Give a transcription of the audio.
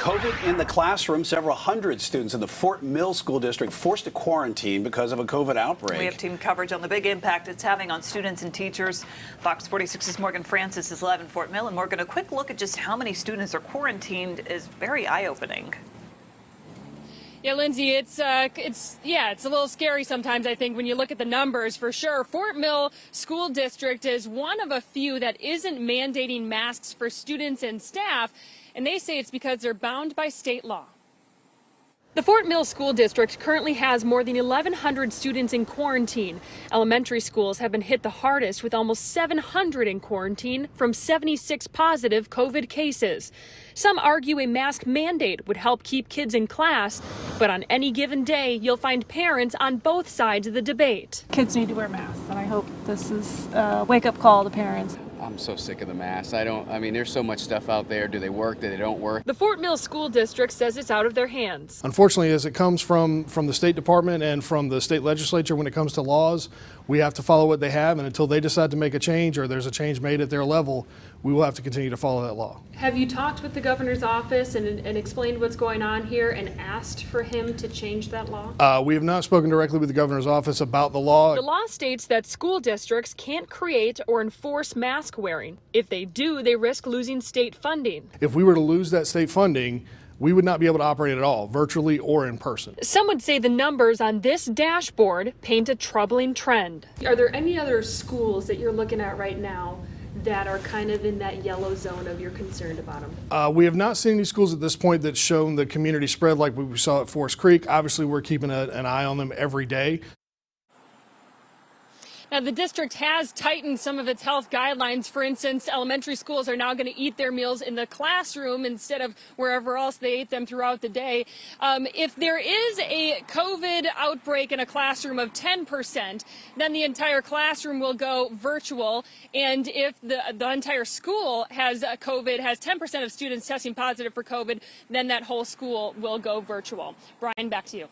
COVID in the classroom. Several hundred students in the Fort Mill School District forced to quarantine because of a COVID outbreak. We have team coverage on the big impact it's having on students and teachers. Fox 46's Morgan Francis is live in Fort Mill. And Morgan, a quick look at just how many students are quarantined is very eye-opening. Yeah, Lindsay, it's a little scary sometimes, I think, when you look at the numbers, for sure. Fort Mill School District is one of a few that isn't mandating masks for students and staff, and they say it's because they're bound by state law. The Fort Mill School District currently has more than 1,100 students in quarantine. Elementary schools have been hit the hardest, with almost 700 in quarantine from 76 positive COVID cases. Some argue a mask mandate would help keep kids in class, but on any given day, you'll find parents on both sides of the debate. Kids need to wear masks, and I hope this is a wake-up call to parents. I'm so sick of the masks. There's so much stuff out there. Do they work? Do they don't work? The Fort Mill School District says it's out of their hands. Unfortunately, as it comes from the State Department and from the state legislature when it comes to laws, we have to follow what they have, and until they decide to make a change or there's a change made at their level, we will have to continue to follow that law. Have you talked with the governor's office and explained what's going on here and asked for him to change that law? We have not spoken directly with the governor's office about the law. The law states that school districts can't create or enforce mask wearing. If they do, they risk losing state funding. If we were to lose that state funding, we would not be able to operate at all, virtually or in person. Some would say the numbers on this dashboard paint a troubling trend. Are there any other schools that you're looking at right now that are kind of in that yellow zone of you're concerned about them? We have not seen any schools at this point that's shown the community spread like we saw at Forest Creek. Obviously, we're keeping an eye on them every day. Now, the district has tightened some of its health guidelines. For instance, elementary schools are now going to eat their meals in the classroom instead of wherever else they ate them throughout the day. If there is a COVID outbreak in a classroom of 10%, then the entire classroom will go virtual. And if the entire school has COVID, has 10% of students testing positive for COVID, then that whole school will go virtual. Brian, back to you.